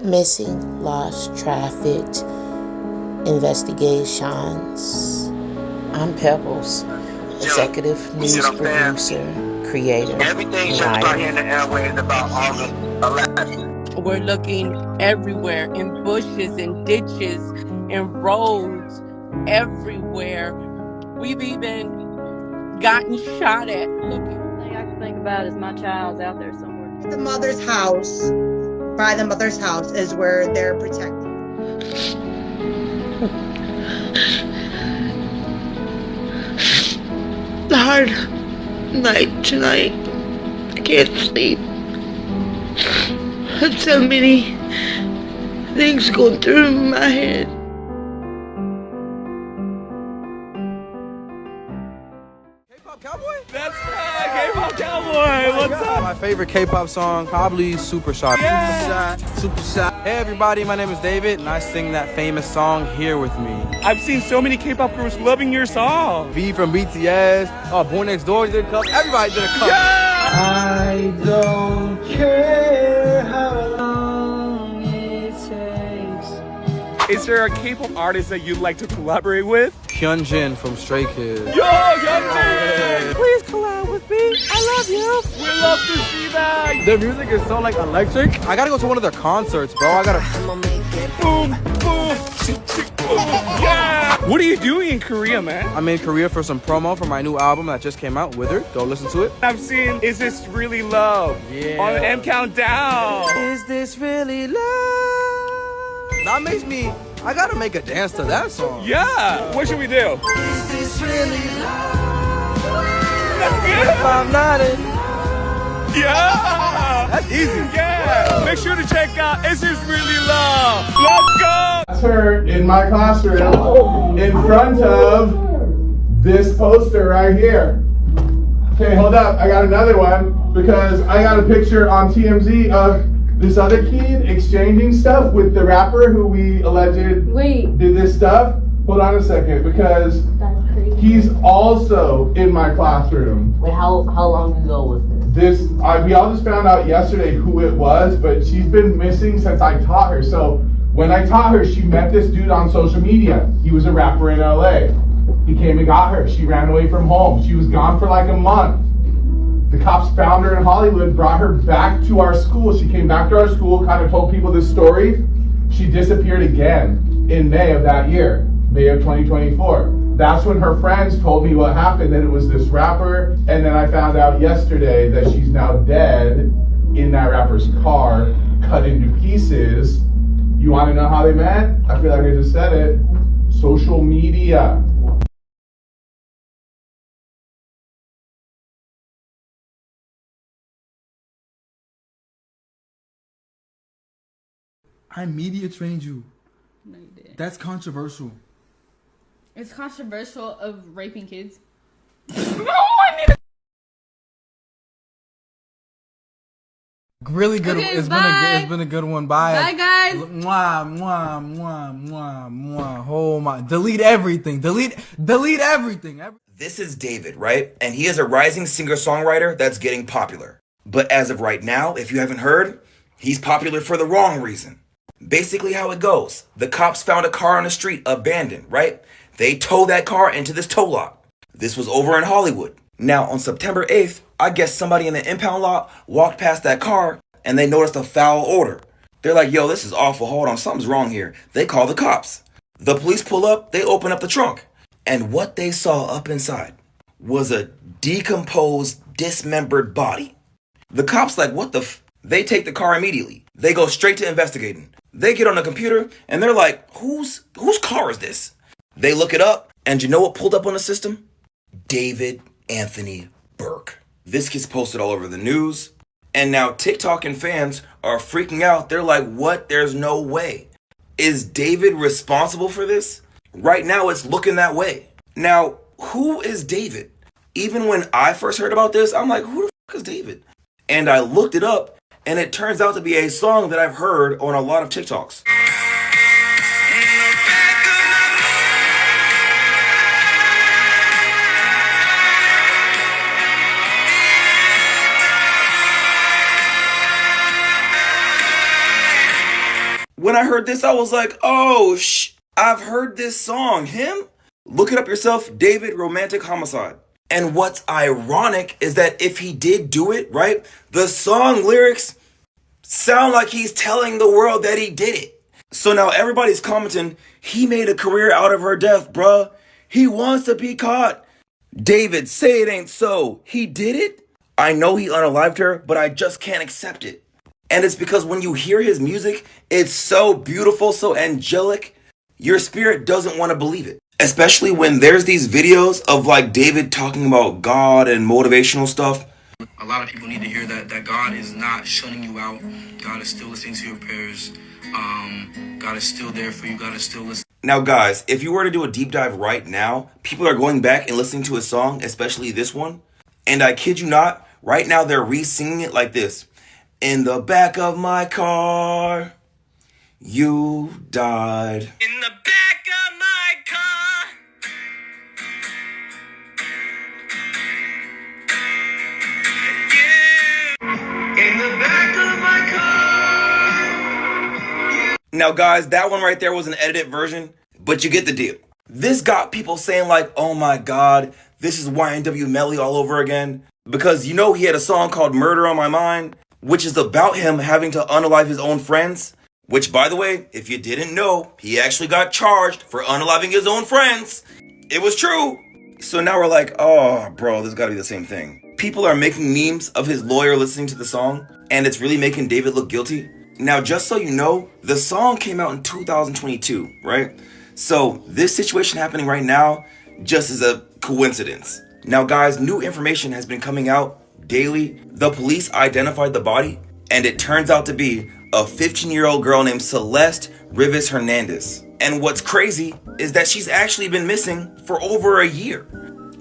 Missing, Lost, Trafficked, Investigations. I'm Pebbles, executive news producer, creator, everything just out here in the airways about August 11th. We're looking everywhere, in bushes, in ditches, in roads, everywhere. We've even gotten shot at looking. Thing I can think about is my child's out there somewhere. The mother's house, by the mother's house, is where they're protected. Hard night tonight. I can't sleep. Had so many things going through my head. K-pop cowboy? That's right, K-pop cowboy. What's up? My favorite K-pop song, probably Super Shot. Yeah. Super Shot. Hey everybody, my name is David, and I sing that famous song Here With Me. I've seen so many K-pop groups loving your song. V from BTS, Boy Next Door did a cover. Everybody did a cover. Yeah! I don't care how long it takes. Is there a K-pop artist that you'd like to collaborate with? Hyunjin from Stray Kids. Yo, Hyunjin! Please collab with me. I love you. We love to see that. Their music is so like electric. I gotta go to one of their concerts, bro. I gotta. Boom, boom, boom. Yeah! What are you doing in Korea, man? I'm in Korea for some promo for my new album that just came out, Withered. Go listen to it. I've seen Is This Really Love? Yeah. On the M Countdown. Is this really love? That makes me. I gotta make a dance to that song. Yeah. What should we do? Is this really love? That's good. If I'm not in. Yeah. That's easy. Yeah. Make sure to check out Is This Really Love? Let's go. That's her in my classroom in front of this poster right here. Okay, hold up. I got another one because I got a picture on TMZ of this other kid exchanging stuff with the rapper who we alleged did this stuff. Hold on a second, because he's also in my classroom. Wait, how long ago was this? We all just found out yesterday who it was, but she's been missing since I taught her. So when I taught her, she met this dude on social media. He was a rapper in LA. He came and got her. She ran away from home. She was gone for like a month. The cops found her in Hollywood, brought her back to our school. She came back to our school, kind of told people this story. She disappeared again in May of that year, May of 2024. That's when her friends told me what happened, that it was this rapper. And then I found out yesterday that she's now dead in that rapper's car, cut into pieces. You want to know how they met? I feel like I just said it. Social media. I media trained you. No, you didn't. That's controversial. It's controversial of raping kids. Really good. Okay, it's been a good one. Bye. Bye, guys. Mwah, mwah, mwah, mwah, mwah. Oh my! Delete everything. Delete everything. This is David, right? And he is a rising singer-songwriter that's getting popular. But as of right now, if you haven't heard, he's popular for the wrong reason. Basically how it goes. The cops found a car on the street abandoned, right? They towed that car into this tow lot. This was over in Hollywood. Now, on September 8th, I guess somebody in the impound lot walked past that car and they noticed a foul odor. They're like, yo, this is awful. Hold on, something's wrong here. They call the cops. The police pull up, they open up the trunk. And what they saw up inside was a decomposed, dismembered body. The cops like, what the They take the car immediately. They go straight to investigating. They get on the computer and they're like, whose car is this? They look it up, and you know what pulled up on the system? David Anthony Burke. This gets posted all over the news, and now TikTok and fans are freaking out. They're like, what? There's no way. Is David responsible for this? Right now, it's looking that way. Now, who is David? Even when I first heard about this, I'm like, who the fuck is David? And I looked it up, and it turns out to be a song that I've heard on a lot of TikToks. When I heard this, I was like, oh, I've heard this song. Him? Look it up yourself, David Romantic Homicide. And what's ironic is that if he did do it, right, the song lyrics sound like he's telling the world that he did it. So now everybody's commenting, he made a career out of her death, bruh. He wants to be caught. David, say it ain't so. He did it? I know he unalived her, but I just can't accept it. And it's because when you hear his music, it's so beautiful, so angelic, your spirit doesn't want to believe it. Especially when there's these videos of like David talking about God and motivational stuff. A lot of people need to hear that God is not shutting you out. God is still listening to your prayers. God is still there for you. God is still listening. Now guys, if you were to do a deep dive right now, people are going back and listening to his song, especially this one. And I kid you not, right now they're re-singing it like this. In the back of my car, you died. In the back of my car. In the back of my car. Now guys, that one right there was an edited version, but you get the deal. This got people saying like, oh my God, this is YNW Melly all over again. Because you know he had a song called Murder on My Mind, which is about him having to unalive his own friends. Which, by the way, if you didn't know, he actually got charged for unaliving his own friends. It was true. So now we're like, oh, bro, this gotta be the same thing. People are making memes of his lawyer listening to the song, and it's really making David look guilty. Now, just so you know, the song came out in 2022, right? So this situation happening right now just is a coincidence. Now, guys, new information has been coming out daily. The police identified the body, and it turns out to be a 15-year-old girl named Celeste Rivas Hernandez. And what's crazy is that she's actually been missing for over a year.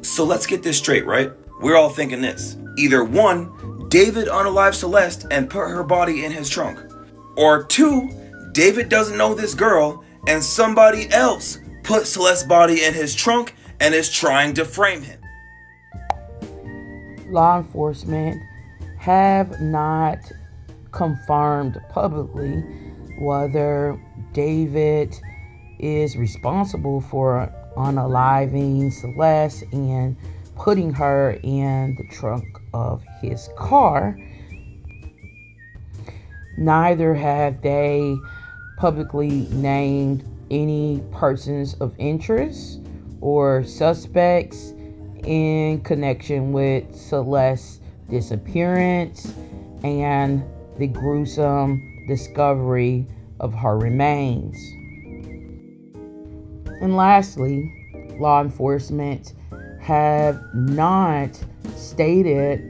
So let's get this straight, right? We're all thinking this. Either one, David unalived Celeste and put her body in his trunk. Or two, David doesn't know this girl and somebody else put Celeste's body in his trunk and is trying to frame him. Law enforcement have not confirmed publicly whether David is responsible for unaliving Celeste and putting her in the trunk of his car. Neither have they publicly named any persons of interest or suspects in connection with Celeste's disappearance and the gruesome discovery of her remains. And lastly, law enforcement have not stated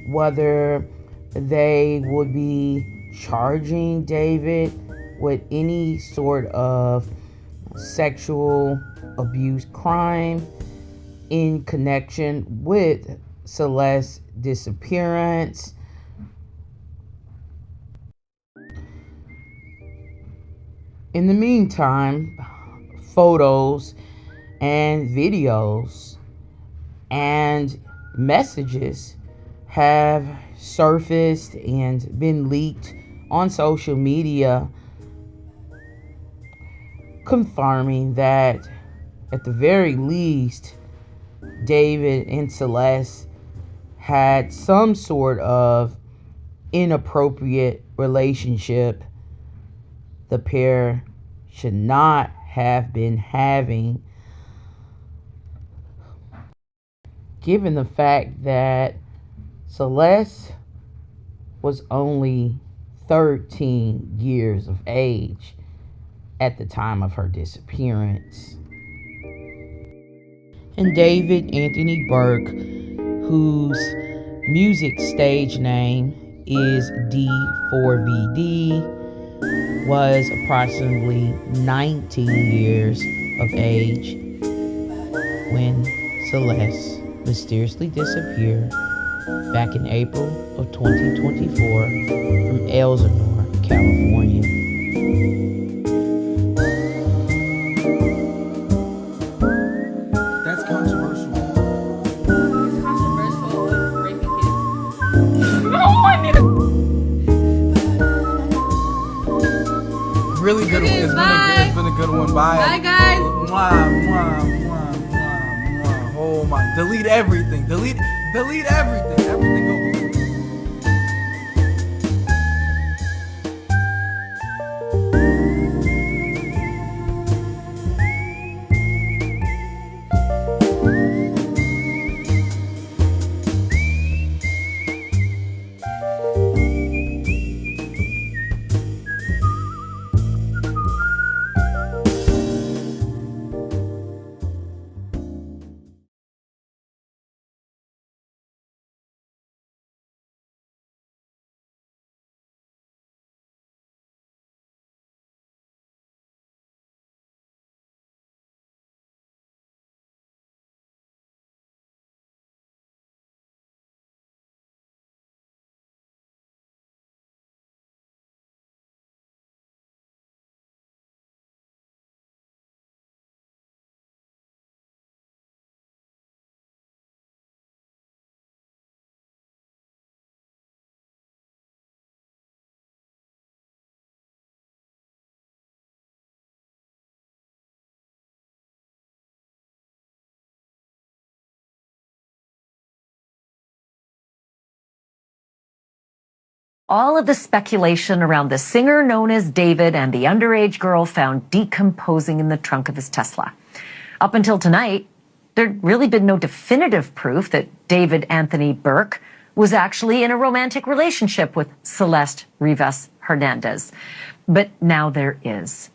whether they would be charging David with any sort of sexual abuse crime in connection with Celeste's disappearance. In the meantime, photos and videos and messages have surfaced and been leaked on social media, confirming that at the very least David and Celeste had some sort of inappropriate relationship the pair should not have been having, given the fact that Celeste was only 13 years of age at the time of her disappearance. And David Anthony Burke, whose music stage name is Dv4d, was approximately 19 years of age when Celeste mysteriously disappeared back in April of 2024 from Elsinore, California. That's controversial. It's controversial of raping kids. Oh, I need really good. Okay, It's been a good one. Bye. Bye, guys. Mwah, mwah, mwah, mwah, mwah. Oh my! Delete everything. Delete everything. Everything go. All of the speculation around the singer known as David and the underage girl found decomposing in the trunk of his Tesla. Up until tonight, there'd really been no definitive proof that David Anthony Burke was actually in a romantic relationship with Celeste Rivas Hernandez. But now there is.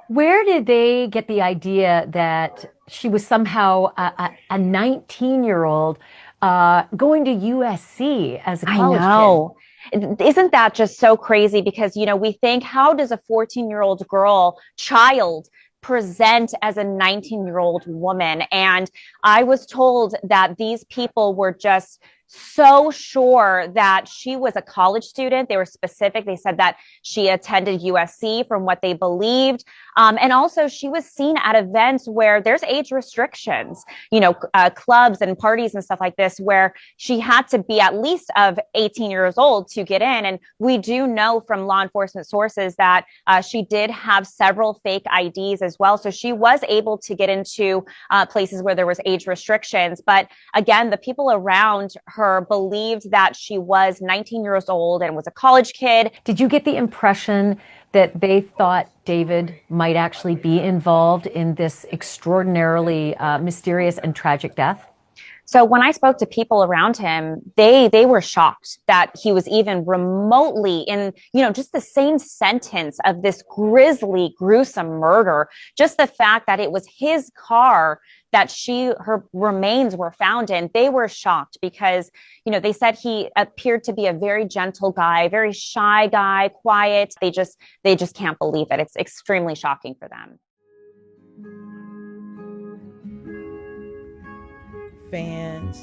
Where did they get the idea that she was somehow a 19-year-old going to USC as a college kid? I know. Isn't that just so crazy? Because, you know, we think, how does a 14-year-old child present as a 19-year-old woman? And I was told that these people were just so sure that she was a college student. They were specific. They said that she attended USC from what they believed. And also she was seen at events where there's age restrictions, you know, clubs and parties and stuff like this, where she had to be at least of 18 years old to get in. And we do know from law enforcement sources that she did have several fake IDs as well. So she was able to get into places where there was age restrictions. But again, the people around her believed that she was 19 years old and was a college kid. Did you get the impression that they thought David might actually be involved in this extraordinarily mysterious and tragic death? So when I spoke to people around him, they were shocked that he was even remotely in, you know, just the same sentence of this grisly, gruesome murder. Just the fact that it was his car that her remains were found in, they were shocked because, you know, they said he appeared to be a very gentle guy, very shy guy, quiet. They just can't believe it. It's extremely shocking for them. Fans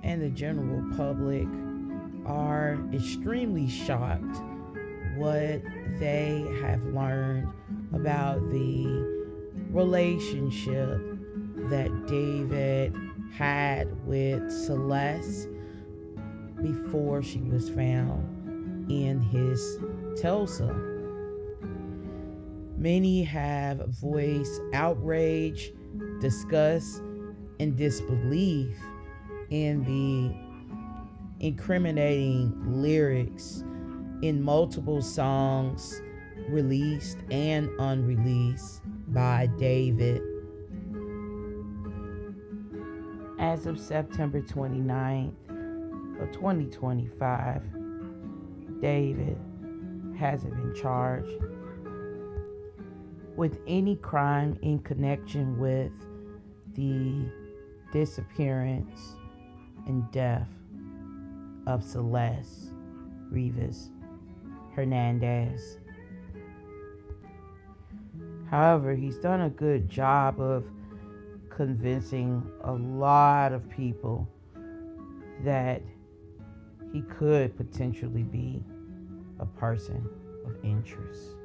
and the general public are extremely shocked what they have learned about the relationship that David had with Celeste before she was found in his Tesla. Many have voiced outrage, disgust, and disbelief in the incriminating lyrics in multiple songs released and unreleased by David. As of September 29th of 2025, David hasn't been charged with any crime in connection with the disappearance and death of Celeste Rivas Hernandez. However, he's done a good job of convincing a lot of people that he could potentially be a person of interest.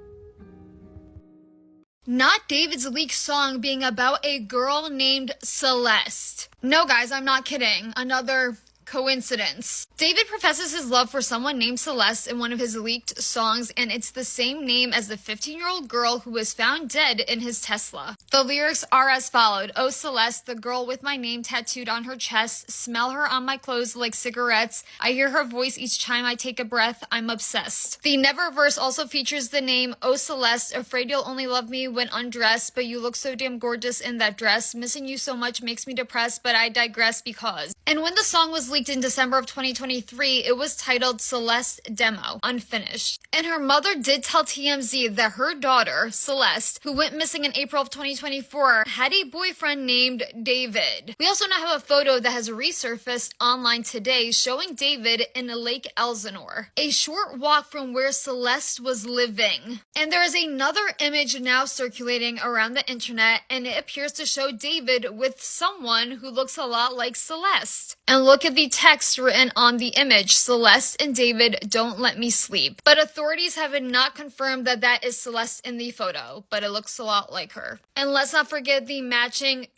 Not David's leaked song being about a girl named Celeste. No, guys, I'm not kidding. Another coincidence. David professes his love for someone named Celeste in one of his leaked songs, and it's the same name as the 15-year-old girl who was found dead in his Tesla. The lyrics are as followed: "Oh Celeste, the girl with my name tattooed on her chest, smell her on my clothes like cigarettes. I hear her voice each time I take a breath. I'm obsessed." The Never verse also features the name "Oh Celeste, afraid you'll only love me when undressed, but you look so damn gorgeous in that dress. Missing you so much makes me depressed, but I digress because." And when the song was leaked in December of 2023, it was titled Celeste Demo, unfinished. And her mother did tell TMZ that her daughter, Celeste, who went missing in April of 2024, had a boyfriend named David. We also now have a photo that has resurfaced online today showing David in Lake Elsinore, a short walk from where Celeste was living. And there is another image now circulating around the internet, and it appears to show David with someone who looks a lot like Celeste. And look at the text written on the image: "Celeste and David, don't let me sleep." But authorities have not confirmed that that is Celeste in the photo, but it looks a lot like her. And let's not forget the matching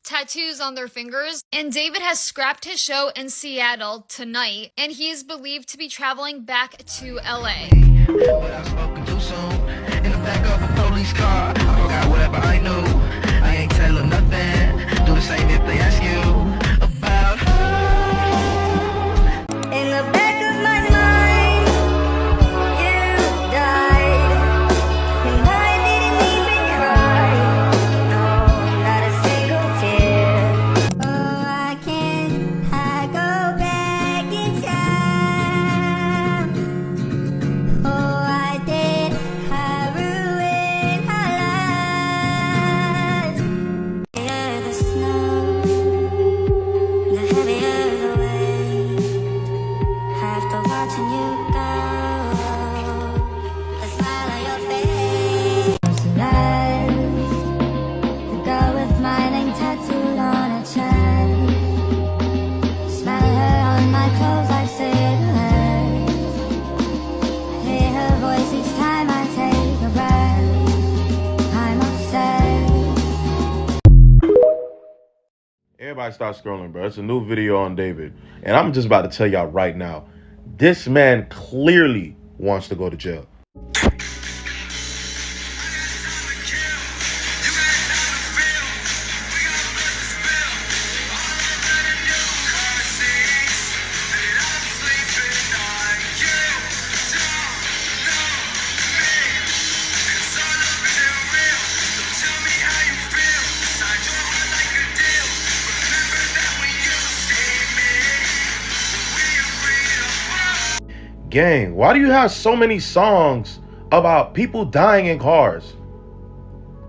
tattoos on their fingers. And David has scrapped his show in Seattle tonight, and he is believed to be traveling back to LA. But I've spoken too soon. In the back of a police car, I forgot whatever I knew. I ain't telling nothing. Do the same if they ask you about her. In the back of my mind, you died, and I didn't even cry. No, not a single tear. Oh, I can't go back in time. Oh, I did. I ruined our lives. Yeah, the snow, the heavier the weight. After watching you go, the smile on your face. Celeste, the girl with my name tattooed on her chest. Smell her on my clothes like cigarettes. I hear her voice each time I take a breath. I'm obsessed. Everybody start scrolling, bro. It's a new video on David. And I'm just about to tell y'all right now, this man clearly wants to go to jail. Gang, why do you have so many songs about people dying in cars?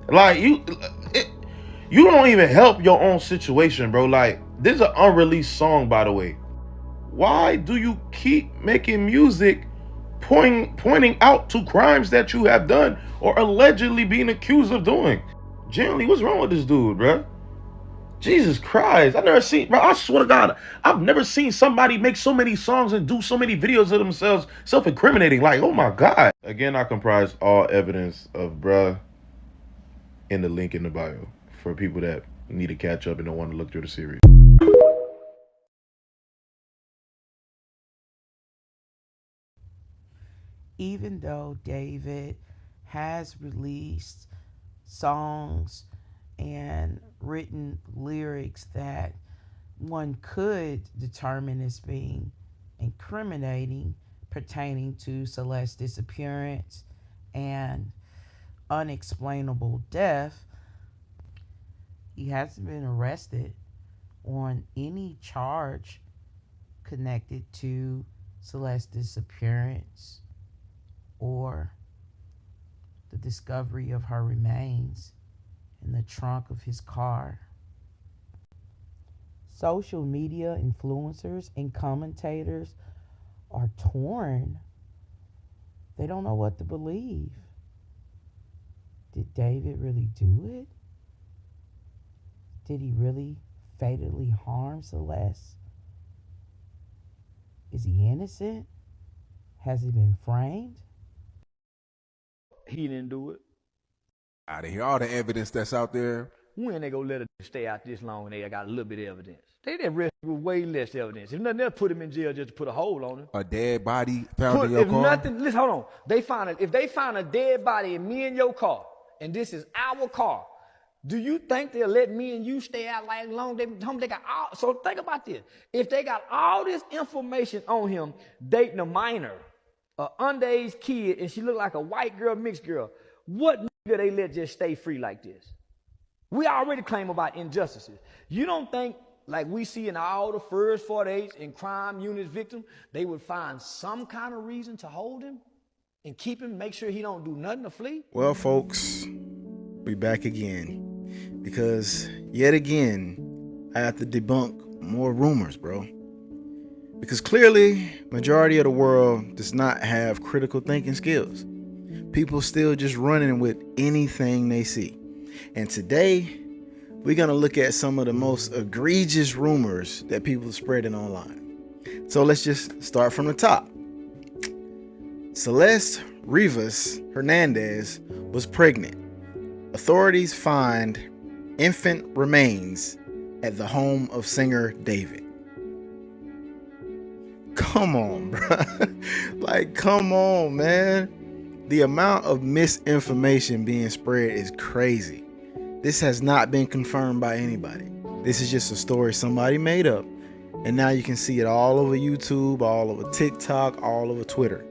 Like, you don't even help your own situation, bro. Like, this is an unreleased song, by the way. Why do you keep making music pointing out to crimes that you have done or allegedly being accused of doing? Generally, what's wrong with this dude, bro? Jesus Christ, I never seen, bro, I swear to God, I've never seen somebody make so many songs and do so many videos of themselves self-incriminating. Like, oh my God. Again, I comprise all evidence of bruh in the link in the bio for people that need to catch up and don't want to look through the series. Even though David has released songs and written lyrics that one could determine as being incriminating pertaining to Celeste's disappearance and unexplainable death, he hasn't been arrested on any charge connected to Celeste's disappearance or the discovery of her remains in the trunk of his car. Social media influencers and commentators are torn. They don't know what to believe. Did David really do it? Did he really fatally harm Celeste? Is he innocent? Has he been framed? He didn't do it. Out of here, all the evidence that's out there, when they gonna let her stay out this long and they got a little bit of evidence? They didn't arrest her with way less evidence. If nothing else, put him in jail just to put a hold on him. A dead body found in your car? Nothing, listen, hold on. If they find a dead body in me and your car, and this is our car, do you think they'll let me and you stay out like long? They got all, so think about this. If they got all this information on him dating a minor, an underage kid, and she look like a white girl, mixed girl, what nigga they let just stay free like this? We already claim about injustices. You don't think, like we see in all the first 48 and crime units victims, they would find some kind of reason to hold him and keep him, make sure he don't do nothing to flee? Well, folks, we back again. Because yet again, I have to debunk more rumors, bro. Because clearly, majority of the world does not have critical thinking skills. People still just running with anything they see. And today, we're going to look at some of the most egregious rumors that people are spreading online. So let's just start from the top. Celeste Rivas Hernandez was pregnant. Authorities find infant remains at the home of singer David. Come on, bro. Like, come on, man. The amount of misinformation being spread is crazy. This has not been confirmed by anybody. This is just a story somebody made up. And now you can see it all over YouTube, all over TikTok, all over Twitter.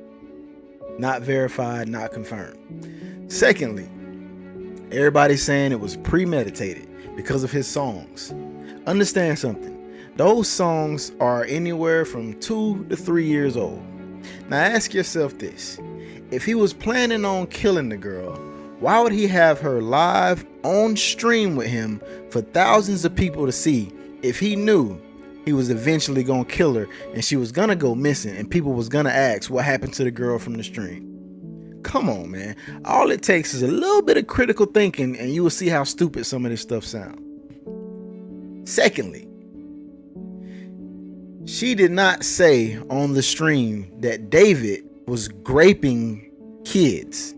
Not verified, not confirmed. Secondly, everybody's saying it was premeditated because of his songs. Understand something. Those songs are anywhere from 2 to 3 years old. Now ask yourself this. If he was planning on killing the girl, why would he have her live on stream with him for thousands of people to see if he knew he was eventually going to kill her and she was going to go missing and people was going to ask what happened to the girl from the stream? Come on, man. All it takes is a little bit of critical thinking and you will see how stupid some of this stuff sounds. Secondly, she did not say on the stream that David was graping kids.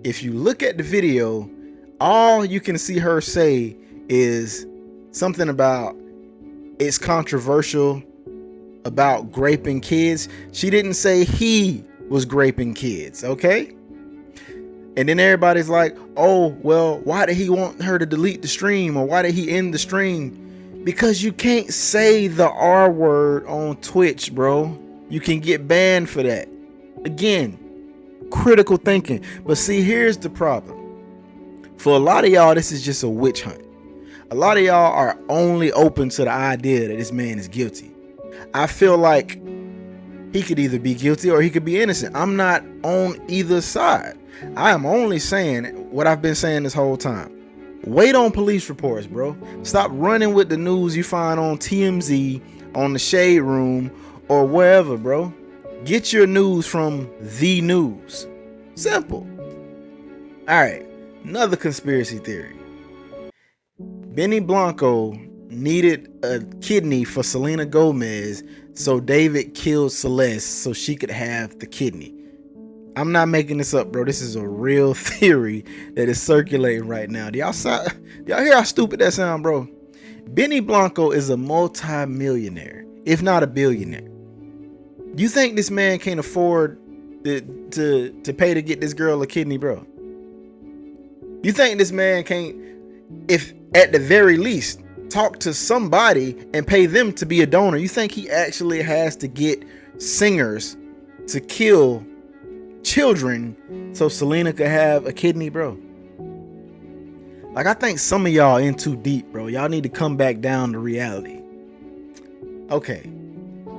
If you look at the video, all you can see her say is something about it's controversial about graping kids. She didn't say he was graping kids, okay? And then everybody's like, oh, well, why did he want her to delete the stream, or why did he end the stream? Because you can't say the R word on Twitch, bro. You can get banned for that. Again, critical thinking. But see, here's the problem. For a lot of y'all, this is just a witch hunt. A lot of y'all are only open to the idea that this man is guilty. I feel like he could either be guilty or he could be innocent. I'm not on either side. I am only saying what I've been saying this whole time. Wait on police reports, bro. Stop running with the news you find on TMZ, on the Shade Room, or wherever, bro. Get your news from the news. Simple. All right, another conspiracy theory. Benny Blanco needed a kidney for Selena Gomez, so David killed Celeste so she could have the kidney. I'm not making this up, bro. This is a real theory that is circulating right now. Y'all hear how stupid that sound, bro? Benny Blanco is a multi-millionaire, if not a billionaire. You think this man can't afford to pay to get this girl a kidney, bro? You think this man can't, if at the very least, talk to somebody and pay them to be a donor? You think he actually has to get singers to kill children so Selena could have a kidney, bro? Like, I think some of y'all in too deep, bro. Y'all need to come back down to reality. Okay.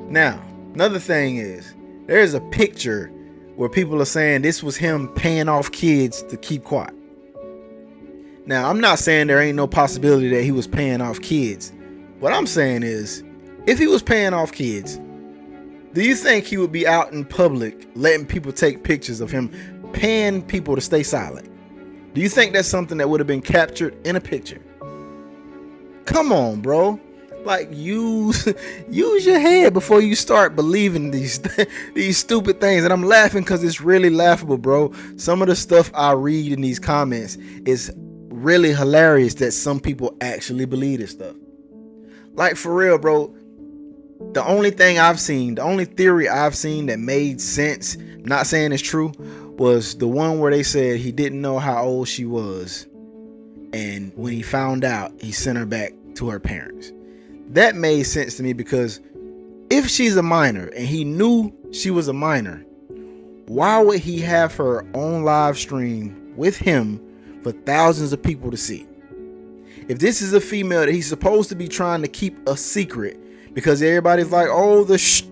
Now, another thing is, there's a picture where people are saying this was him paying off kids to keep quiet. Now, I'm not saying there ain't no possibility that he was paying off kids. What I'm saying is, if he was paying off kids, do you think he would be out in public letting people take pictures of him paying people to stay silent? Do you think that's something that would have been captured in a picture? Come on, bro. Like, use your head before you start believing these stupid things. And I'm laughing because it's really laughable, bro. Some of the stuff I read in these comments is really hilarious that some people actually believe this stuff. Like, for real, bro. The only thing I've seen, the only theory I've seen that made sense, not saying it's true, was the one where they said he didn't know how old she was. And when he found out, he sent her back to her parents. That made sense to me, because if she's a minor and he knew she was a minor, why would he have her on live stream with him for thousands of people to see? If this is a female that he's supposed to be trying to keep a secret, because everybody's like, oh, the sh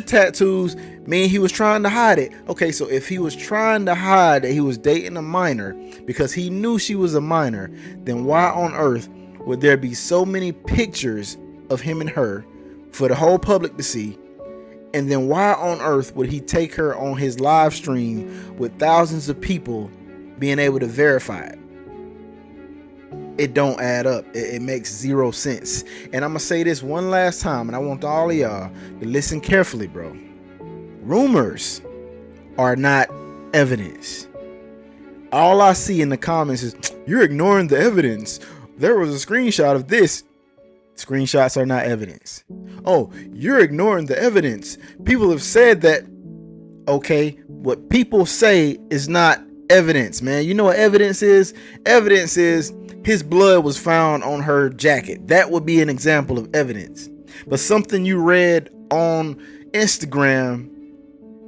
tattoos mean he was trying to hide it. Okay, so if he was trying to hide that he was dating a minor because he knew she was a minor, then why on earth would there be so many pictures of him and her for the whole public to see? And then why on earth would he take her on his live stream with thousands of people being able to verify it? It don't add up. It makes zero sense. And I'm gonna say this one last time, and I want all of y'all to listen carefully, bro. Rumors are not evidence. All I see in the comments is, you're ignoring the evidence. There was a screenshot of this. Screenshots are not evidence. Oh, you're ignoring the evidence. People have said that. Okay, what people say is not evidence, man. You know what evidence is? Evidence is his blood was found on her jacket. That would be an example of evidence. But something you read on Instagram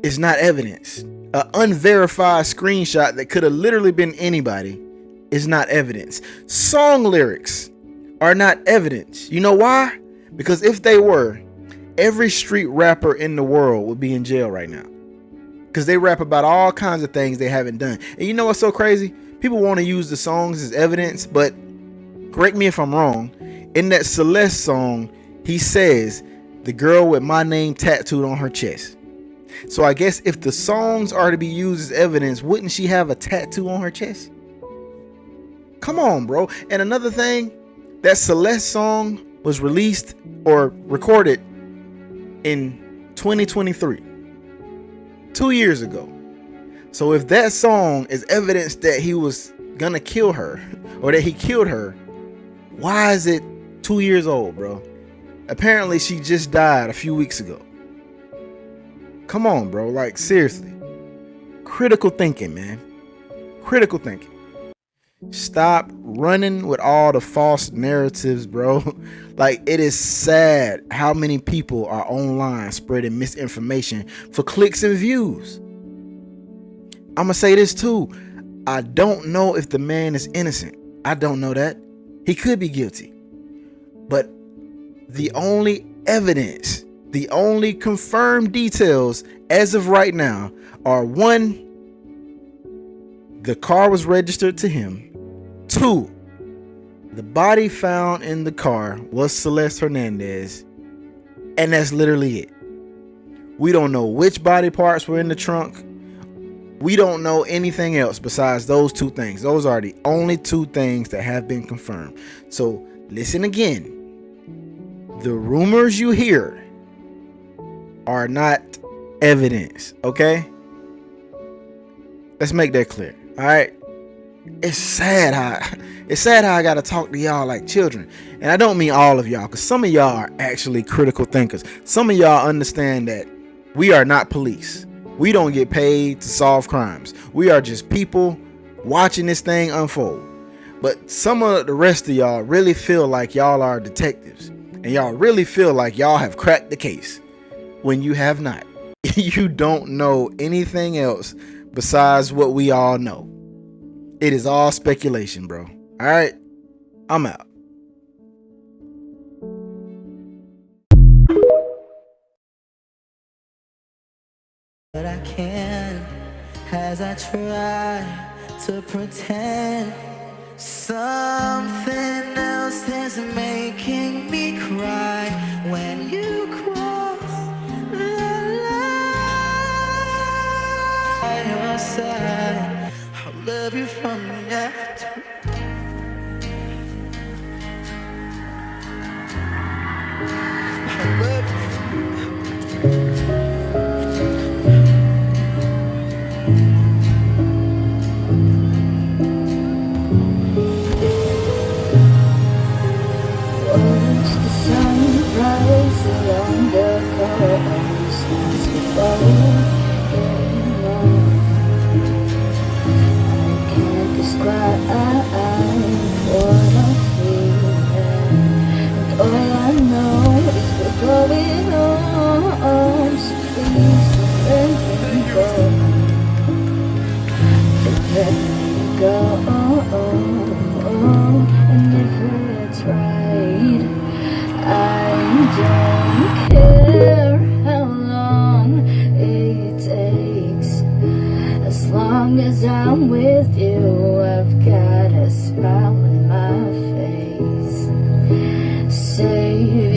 is not evidence. An unverified screenshot that could have literally been anybody is not evidence. Song lyrics are not evidence. You know why? Because if they were, every street rapper in the world would be in jail right now, because they rap about all kinds of things they haven't done. And you know what's so crazy? People want to use the songs as evidence, but correct me if I'm wrong. In that Celeste song, he says, the girl with my name tattooed on her chest. So I guess if the songs are to be used as evidence, wouldn't she have a tattoo on her chest? Come on, bro. And another thing, that Celeste song was released or recorded in 2023, 2 years ago. So if that song is evidence that he was gonna kill her, or that he killed her, why is it 2 years old, bro? Apparently she just died a few weeks ago. Come on, bro. Like, seriously. Critical thinking, man. Critical thinking. Stop running with all the false narratives, bro. Like, it is sad how many people are online spreading misinformation for clicks and views. I'm gonna say this too. I don't know if the man is innocent. I don't know that. He could be guilty. But the only evidence, the only confirmed details as of right now are: 1, the car was registered to him. 2, the body found in the car was Celeste Hernandez. And that's literally it. We don't know which body parts were in the trunk. We don't know anything else besides those 2 things. Those are the only 2 things that have been confirmed. So listen again. The rumors you hear are not evidence, okay? Let's make that clear. All right. It's sad how I gotta talk to y'all like children. And I don't mean all of y'all, because some of y'all are actually critical thinkers. Some of y'all understand that we are not police. We don't get paid to solve crimes. We are just people watching this thing unfold. But some of the rest of y'all really feel like y'all are detectives, and y'all really feel like y'all have cracked the case when you have not. You don't know anything else besides what we all know. It is all speculation, bro. All right, I'm out. But I can't, as I try to pretend something else is making me cry when you cross the line. By your side, I'll love you from the after. I'll love you. describe what I'm feeling. And all I know is we're going on. So please don't let me go. Don't let me go. And if it's right, I don't care how long it takes. As long as I'm with you, I've got a smile on my face. Save